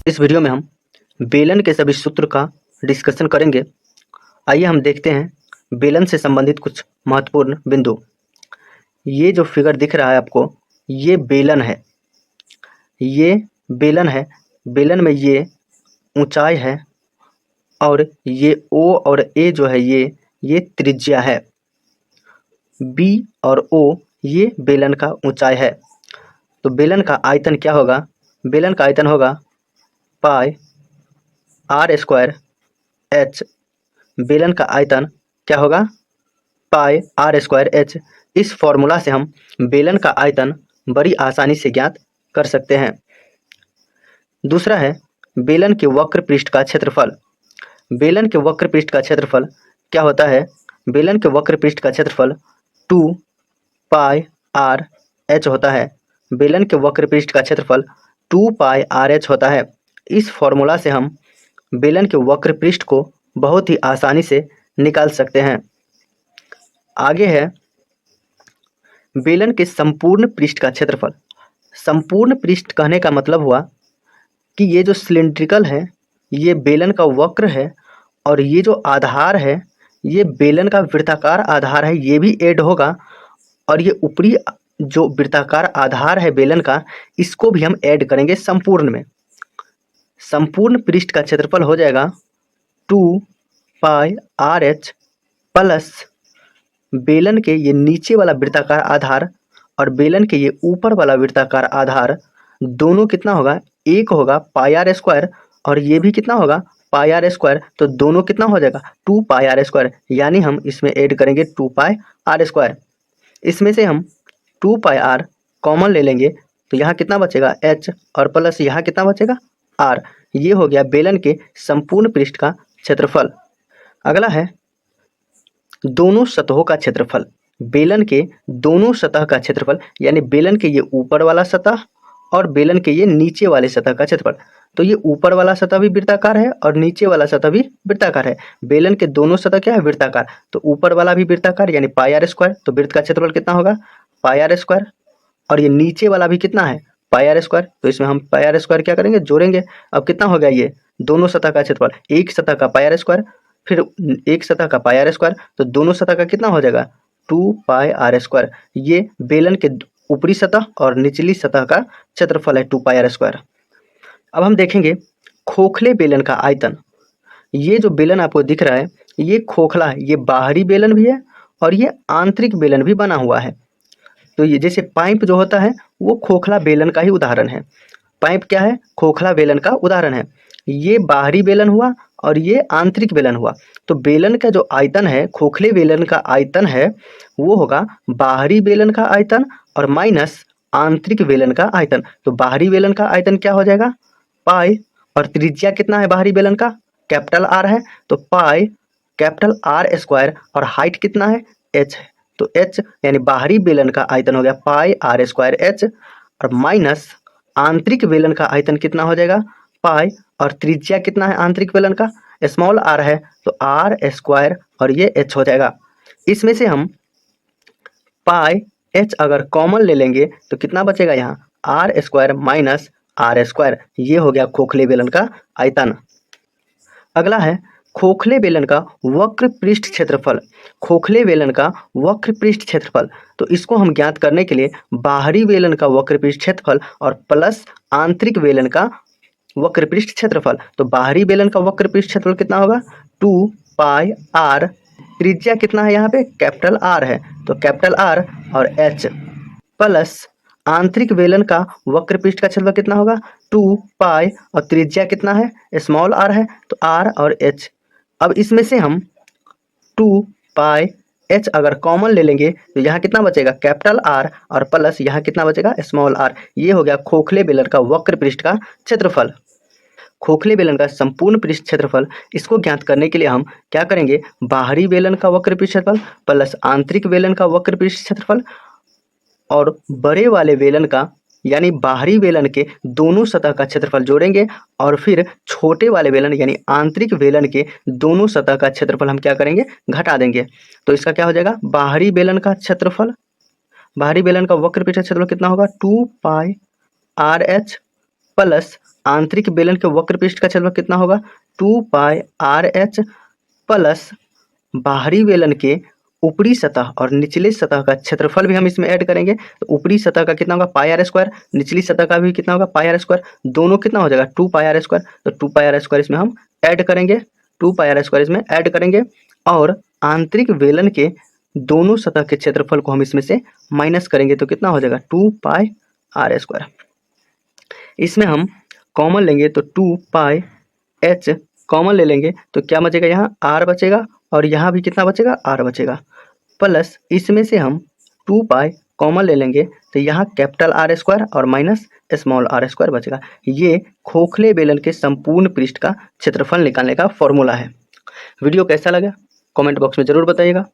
इस वीडियो में हम बेलन के सभी सूत्र का डिस्कशन करेंगे। आइए हम देखते हैं बेलन से संबंधित कुछ महत्वपूर्ण बिंदु। ये जो फिगर दिख रहा है आपको, ये बेलन है। ये बेलन है। बेलन में ये ऊंचाई है और ये O और A जो है ये त्रिज्या है। B और O ये बेलन का ऊंचाई है। तो बेलन का आयतन क्या होगा? बेलन का आयतन होगा पाई आर स्क्वायर एच। बेलन का आयतन क्या होगा? पाई आर स्क्वायर एच। इस फॉर्मूला से हम बेलन का आयतन बड़ी आसानी से ज्ञात कर सकते हैं। दूसरा है बेलन के वक्र पृष्ठ का क्षेत्रफल। बेलन के वक्र पृष्ठ का क्षेत्रफल क्या होता है? बेलन के वक्र पृष्ठ का क्षेत्रफल 2 पाई आर एच होता है। बेलन के वक्र पृष्ठ का क्षेत्रफल 2 पाई आर एच होता है। इस फॉर्मूला से हम बेलन के वक्र पृष्ठ को बहुत ही आसानी से निकाल सकते हैं। आगे है बेलन के संपूर्ण पृष्ठ का क्षेत्रफल। संपूर्ण पृष्ठ कहने का मतलब हुआ कि ये जो सिलिंड्रिकल है ये बेलन का वक्र है और ये जो आधार है ये बेलन का वृत्ताकार आधार है, ये भी ऐड होगा। और ये ऊपरी जो वृत्ताकार आधार है बेलन का, इसको भी हम ऐड करेंगे संपूर्ण में। संपूर्ण पृष्ठ का क्षेत्रफल हो जाएगा 2 पाई आर एच प्लस बेलन के ये नीचे वाला वृत्ताकार आधार और बेलन के ये ऊपर वाला वृत्ताकार आधार, दोनों कितना होगा? एक होगा पाई आर स्क्वायर और ये भी कितना होगा? पाई आर स्क्वायर। तो दोनों कितना हो जाएगा? 2 पाई आर स्क्वायर। यानी हम इसमें ऐड करेंगे 2 पाई आर स्क्वायर। इसमें से हम 2 पाई आर कॉमन ले लेंगे तो यहाँ कितना बचेगा? एच और प्लस यहाँ कितना बचेगा? आर। ये हो गया बेलन के संपूर्ण पृष्ठ का क्षेत्रफल। अगला है दोनों सतहों का क्षेत्रफल। बेलन के दोनों सतह का क्षेत्रफल, यानी बेलन के ये ऊपर वाला सतह और बेलन के ये नीचे वाले सतह का क्षेत्रफल। तो ये ऊपर वाला सतह भी वृत्ताकार है और नीचे वाला सतह भी वृत्ताकार है। बेलन के दोनों सतह क्या है? वृत्ताकार। तो ऊपर वाला भी वृत्ताकार यानी पाई आर स्क्वायर। तो वृत्त का क्षेत्रफल कितना होगा? पाई आर स्क्वायर। और ये नीचे वाला भी कितना है? पाई आर स्क्वायर। तो इसमें हम पाई आर स्क्वायर क्या करेंगे? जोड़ेंगे। अब कितना हो गया? ये दोनों सतह का क्षेत्रफल, एक सतह का पाई आर स्क्वायर फिर एक सतह का पाई आर स्क्वायर, तो दोनों सतह का कितना हो जाएगा? 2 पाई आर स्क्वायर। ये बेलन के ऊपरी सतह और निचली सतह का क्षेत्रफल है 2 पाई आर स्क्वायर। अब हम देखेंगे खोखले बेलन का आयतन। ये जो बेलन आपको दिख रहा है ये खोखला है। ये बाहरी बेलन भी है और ये आंतरिक बेलन भी बना हुआ है। तो ये जैसे पाइप जो होता है वो खोखला बेलन का ही उदाहरण है। पाइप क्या है? खोखला बेलन का उदाहरण है। ये बाहरी बेलन हुआ और ये आंतरिक बेलन हुआ। तो बेलन का जो आयतन है, खोखले बेलन का आयतन है, वो होगा बाहरी बेलन का आयतन और माइनस आंतरिक बेलन का आयतन। तो बाहरी बेलन का आयतन क्या हो जाएगा? पाई। और त्रिज्या कितना है बाहरी बेलन का? कैपिटल आर है। तो पाई कैपिटल आर स्क्वायर और हाइट कितना है? एच है। तो एच यानी बाहरी बेलन का आयतन हो गया पाई आर स्क्वायर एच और माइनस आंतरिक बेलन का आयतन कितना हो जाएगा? पाई। और त्रिज्या कितना है आंतरिक बेलन का? स्मॉल आर है। तो आर स्क्वायर और ये एच हो जाएगा। इसमें से हम पाई एच अगर कॉमन ले लेंगे तो कितना बचेगा? यहाँ R square minus R square. ये हो गया खोखले बेलन का आयतन। अगला है खोखले बेलन का वक्र पृष्ठ क्षेत्रफल। खोखले बेलन का वक्र पृष्ठ क्षेत्रफल, तो इसको हम ज्ञात करने के लिए बाहरी बेलन का वक्र पृष्ठ क्षेत्रफल और प्लस आंतरिक बेलन का वक्र पृष्ठ क्षेत्रफल। तो बाहरी बेलन का वक्र पृष्ठ क्षेत्रफल कितना होगा? 2 पाई आर। त्रिज्या कितना है यहाँ पे? कैपिटल आर है। तो कैपिटल आर और एच प्लस आंतरिक बेलन का वक्र पृष्ठ का क्षेत्रफल कितना होगा? 2 पाई और त्रिज्या कितना है? स्मॉल आर है। तो आर और एच। अब इसमें से हम 2 पाई एच अगर कॉमन ले लेंगे तो यहाँ कितना बचेगा? कैपिटल आर और प्लस यहाँ कितना बचेगा? Small R. ये हो गया खोखले बेलन का वक्र पृष्ठ का क्षेत्रफल। खोखले बेलन का संपूर्ण पृष्ठ क्षेत्रफल, इसको ज्ञात करने के लिए हम क्या करेंगे? बाहरी बेलन का वक्र पृष्ठ क्षेत्रफल प्लस आंतरिक बेलन का वक्र पृष्ठ क्षेत्रफल और बड़े वाले बेलन का यानी बाहरी बेलन के दोनों सतह का क्षेत्रफल जोड़ेंगे और फिर छोटे वाले बेलन यानी आंतरिक बेलन के दोनों सतह का क्षेत्रफल हम क्या करेंगे? घटा देंगे। तो इसका क्या हो जाएगा? बाहरी बेलन का क्षेत्रफल, बाहरी बेलन का वक्र पृष्ठ क्षेत्रफल कितना होगा? 2 पाई आर एच प्लस आंतरिक बेलन के वक्र पृष्ठ का क्षेत्रफल कितना होगा 2 पाई आर एच प्लस बाहरी बेलन के ऊपरी सतह और निचले सतह का क्षेत्रफल भी हम इसमें ऐड करेंगे। तो ऊपरी सतह का कितना होगा पाई आर स्क्वायर, निचली सतह का भी कितना होगा पाई आर स्क्वायर, दोनों कितना हो जाएगा 2 पाई आर स्क्वायर। तो 2 पाई आर स्क्वायर इसमें हम ऐड करेंगे, 2 पाई आर स्क्वायर इसमें ऐड करेंगे और आंतरिक बेलन के दोनों सतह के क्षेत्रफल को हम इसमें से माइनस करेंगे तो कितना हो जाएगा 2 पाई आर स्क्वायर। इसमें हम कॉमन लेंगे तो 2 पाई एच कॉमन ले लेंगे तो क्या बचेगा, यहाँ आर बचेगा और यहाँ भी कितना बचेगा आर बचेगा, प्लस इसमें से हम 2 पाई कॉमन ले लेंगे तो यहाँ कैपिटल आर स्क्वायर और माइनस स्मॉल आर स्क्वायर बचेगा। ये खोखले बेलन के संपूर्ण पृष्ठ का क्षेत्रफल निकालने का फॉर्मूला है। वीडियो कैसा लगा कमेंट बॉक्स में ज़रूर बताइएगा।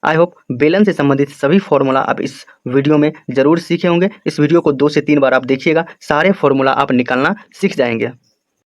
आई होप बेलन से संबंधित सभी फॉर्मूला आप इस वीडियो में ज़रूर सीखे होंगे। इस वीडियो को 2 से 3 बार आप देखिएगा, सारे फॉर्मूला आप निकालना सीख जाएंगे।